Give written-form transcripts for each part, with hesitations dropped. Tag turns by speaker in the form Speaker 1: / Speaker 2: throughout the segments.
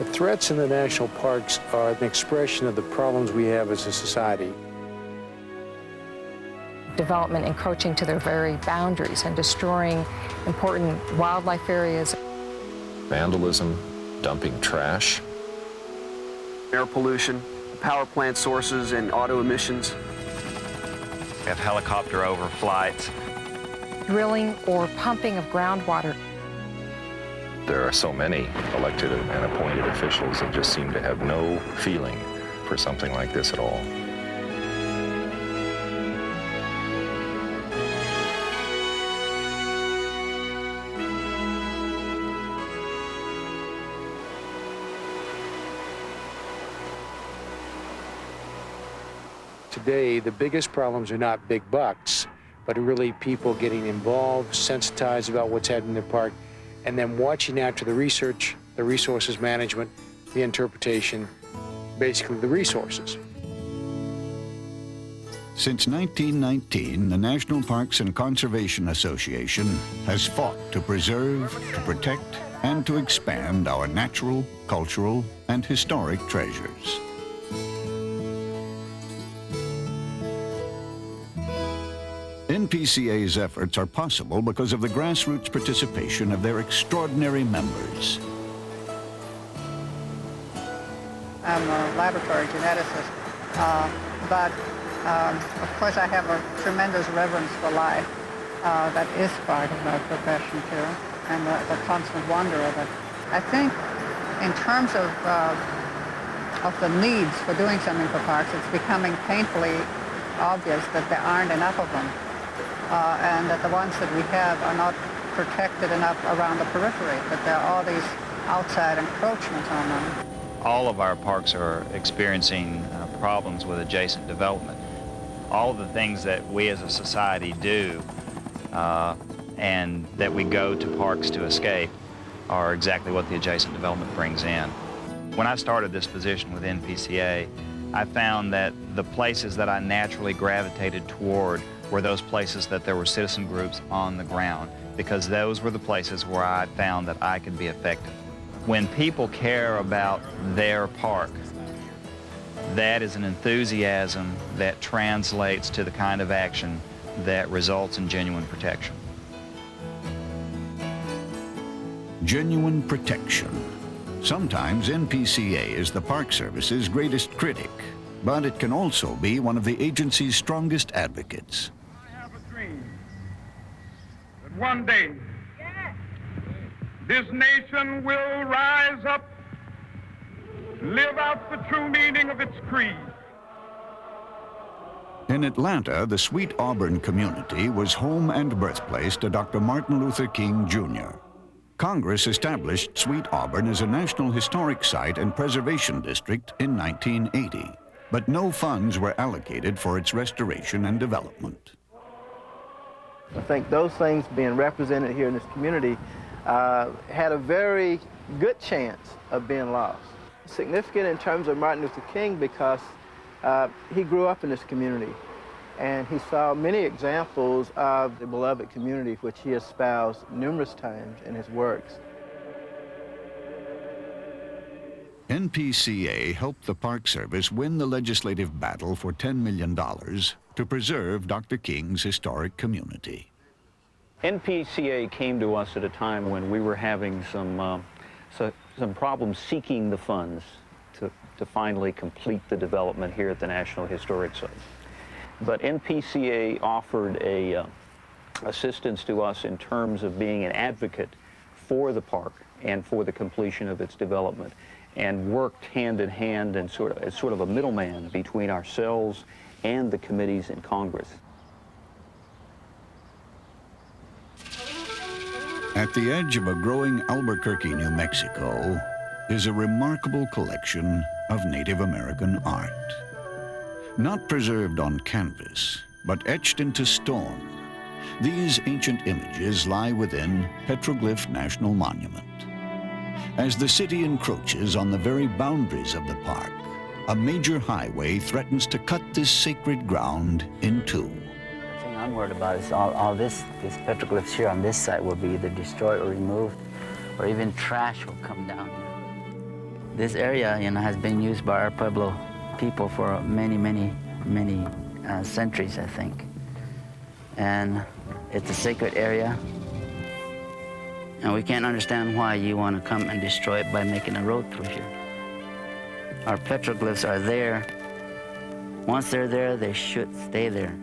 Speaker 1: The threats in the national parks are an expression of the problems we have as a society.
Speaker 2: Development encroaching to their very boundaries and destroying important wildlife areas.
Speaker 3: Vandalism, dumping trash.
Speaker 4: Air pollution, power plant sources and auto emissions.
Speaker 5: We have helicopter overflights.
Speaker 2: Drilling or pumping of groundwater.
Speaker 3: There are so many elected and appointed officials that just seem to have no feeling for something like this at all.
Speaker 1: Today, the biggest problems are not big bucks, but really people getting involved, sensitized about what's happening in the park, and then watching after the research, the resources management, the interpretation, basically the resources.
Speaker 6: Since 1919, the National Parks and Conservation Association has fought to preserve, to protect, and to expand our natural, cultural, and historic treasures. NPCA's efforts are possible because of the grassroots participation of their extraordinary members.
Speaker 7: I'm a laboratory geneticist, but of course I have a tremendous reverence for life. That is part of my profession too, and the constant wonder of it. I think in terms of the needs for doing something for parks, it's becoming painfully obvious that there aren't enough of them. And that the ones that we have are not protected enough around the periphery, that there are all these outside encroachments on them.
Speaker 5: All of our parks are experiencing problems with adjacent development. All of the things that we as a society do and that we go to parks to escape are exactly what the adjacent development brings in. When I started this position with NPCA, I found that the places that I naturally gravitated toward were those places that there were citizen groups on the ground, because those were the places where I found that I could be effective. When people care about their park, that is an enthusiasm that translates to the kind of action that results in genuine protection.
Speaker 6: Genuine protection. Sometimes NPCA is the Park Service's greatest critic, but it can also be one of the agency's strongest advocates.
Speaker 8: I have a dream that one day this nation will rise up, live out the true meaning of its creed.
Speaker 6: In Atlanta, the Sweet Auburn community was home and birthplace to Dr. Martin Luther King, Jr. Congress established Sweet Auburn as a National Historic Site and Preservation District in 1980, but no funds were allocated for its restoration and development.
Speaker 9: I think those things being represented here in this community had a very good chance of being lost. Significant in terms of Martin Luther King because he grew up in this community and he saw many examples of the beloved community which he espoused numerous times in his works.
Speaker 6: NPCA helped the Park Service win the legislative battle for $10 million to preserve Dr. King's historic community.
Speaker 10: NPCA came to us at a time when we were having some problems seeking the funds to finally complete the development here at the National Historic Site. But NPCA offered assistance to us in terms of being an advocate for the park and for the completion of its development, and worked hand in hand and as sort of a middleman between ourselves and the committees in Congress.
Speaker 6: At the edge of a growing Albuquerque, New Mexico, is a remarkable collection of Native American art. Not preserved on canvas, but etched into stone, these ancient images lie within Petroglyph National Monument. As the city encroaches on the very boundaries of the park, a major highway threatens to cut this sacred ground in two.
Speaker 11: The thing I'm worried about is all these petroglyphs here on this site will be either destroyed or removed, or even trash will come down here. This area, has been used by our Pueblo people for many centuries, I think. And it's a sacred area. And we can't understand why you want to come and destroy it by making a road through here. Our petroglyphs are there. Once they're there, they should stay there.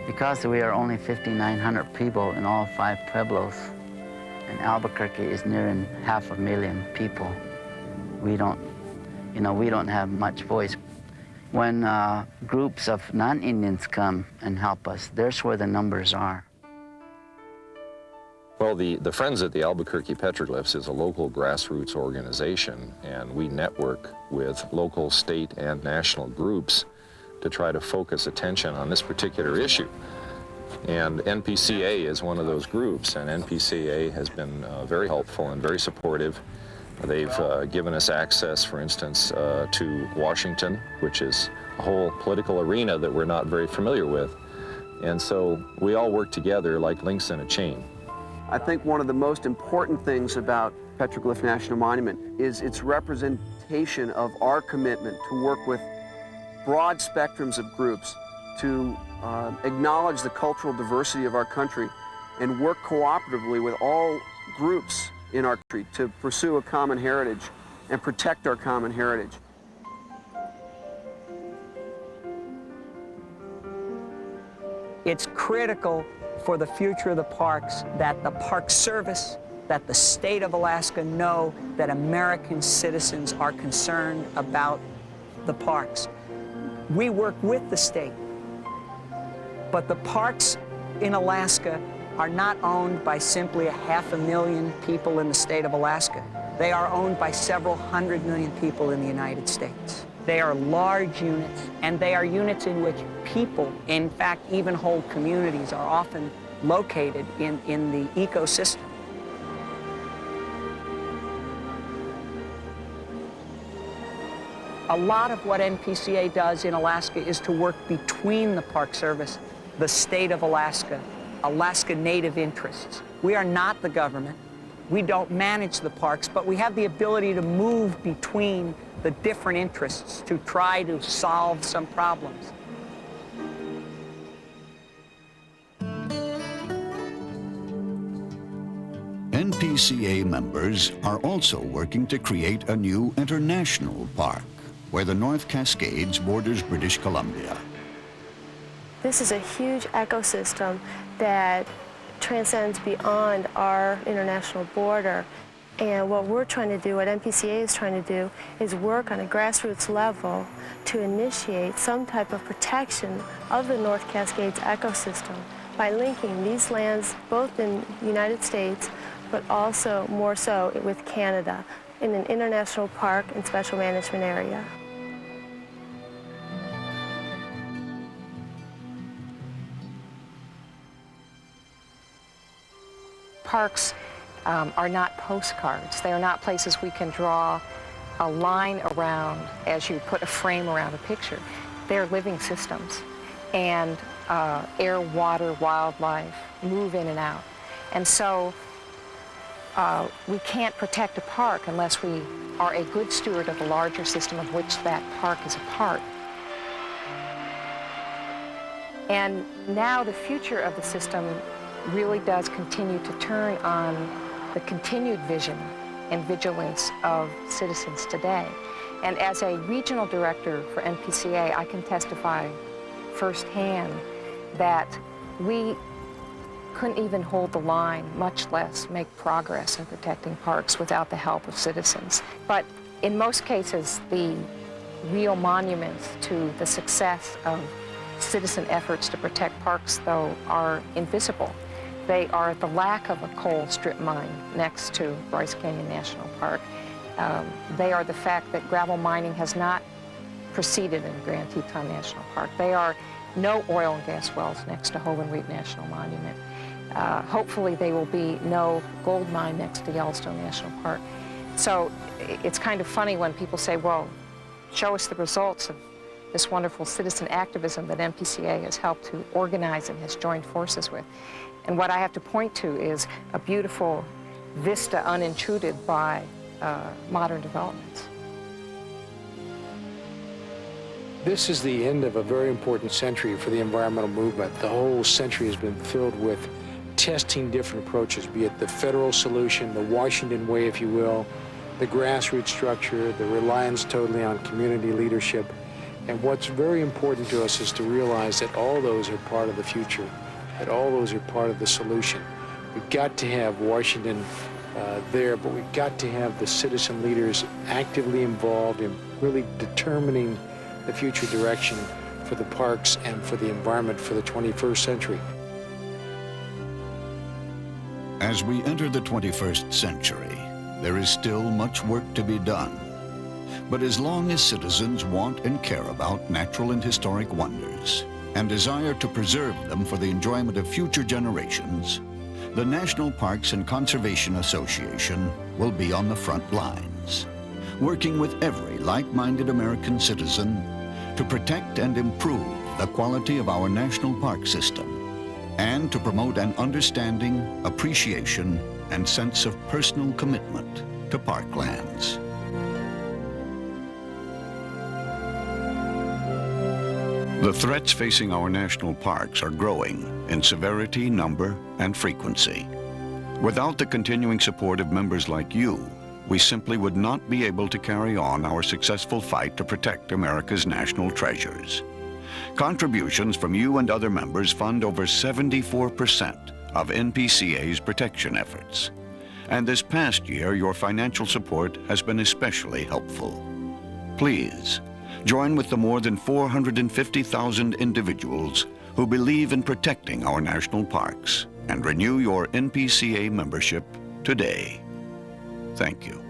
Speaker 11: Because we are only 5,900 people in all 5 pueblos, and Albuquerque is nearing 500,000 people, we don't have much voice. When groups of non-Indians come and help us, there's where the numbers are.
Speaker 3: Well, the Friends at the Albuquerque Petroglyphs is a local grassroots organization, and we network with local, state, and national groups to try to focus attention on this particular issue. And NPCA is one of those groups, and NPCA has been very helpful and very supportive. They've given us access, for instance, to Washington, which is a whole political arena that we're not very familiar with. And so we all work together like links in a chain.
Speaker 4: I think one of the most important things about Petroglyph National Monument is its representation of our commitment to work with broad spectrums of groups, to acknowledge the cultural diversity of our country and work cooperatively with all groups in our country to pursue a common heritage and protect our common heritage.
Speaker 12: It's critical for the future of the parks that the Park Service, that the state of Alaska know that American citizens are concerned about the parks. We work with the state, but the parks in Alaska are not owned by simply 500,000 people in the state of Alaska. They are owned by several 100 million people in the United States. They are large units, and they are units in which people, in fact, even whole communities, are often located in the ecosystem. A lot of what NPCA does in Alaska is to work between the Park Service, the state of Alaska, Alaska Native interests. We are not the government. We don't manage the parks, but we have the ability to move between the different interests to try to solve some problems.
Speaker 6: NPCA members are also working to create a new international park where the North Cascades borders British Columbia.
Speaker 13: This is a huge ecosystem that transcends beyond our international border. And what we're trying to do, what NPCA is trying to do, is work on a grassroots level to initiate some type of protection of the North Cascades ecosystem by linking these lands both in the United States, but also more so with Canada in an international park and special management area.
Speaker 2: Parks are not postcards. They are not places we can draw a line around as you put a frame around a picture. They're living systems, and air, water, wildlife move in and out. And so we can't protect a park unless we are a good steward of the larger system of which that park is a part. And now the future of the system really does continue to turn on the continued vision and vigilance of citizens today. And as a regional director for NPCA, I can testify firsthand that we couldn't even hold the line, much less make progress in protecting parks without the help of citizens. But in most cases, the real monuments to the success of citizen efforts to protect parks, though, are invisible. They are the lack of a coal strip mine next to Bryce Canyon National Park. They are the fact that gravel mining has not proceeded in Grand Teton National Park. They are no oil and gas wells next to Hoven Reef National Monument. Hopefully there will be no gold mine next to Yellowstone National Park. So it's kind of funny when people say, well, show us the results of this wonderful citizen activism that NPCA has helped to organize and has joined forces with. And what I have to point to is a beautiful vista unintruded by modern developments.
Speaker 1: This is the end of a very important century for the environmental movement. The whole century has been filled with testing different approaches, be it the federal solution, the Washington way, if you will, the grassroots structure, the reliance totally on community leadership. And what's very important to us is to realize that all those are part of the future, that all those are part of the solution. We've got to have Washington there, but we've got to have the citizen leaders actively involved in really determining the future direction for the parks and for the environment for the 21st century.
Speaker 6: As we enter the 21st century, there is still much work to be done. But as long as citizens want and care about natural and historic wonders and desire to preserve them for the enjoyment of future generations, the National Parks and Conservation Association will be on the front lines, working with every like-minded American citizen to protect and improve the quality of our national park system and to promote an understanding, appreciation, and sense of personal commitment to parklands. The threats facing our national parks are growing in severity, number, and frequency. Without the continuing support of members like you, we simply would not be able to carry on our successful fight to protect America's national treasures. Contributions from you and other members fund over 74% of NPCA's protection efforts. And this past year, your financial support has been especially helpful. Please, join with the more than 450,000 individuals who believe in protecting our national parks and renew your NPCA membership today. Thank you.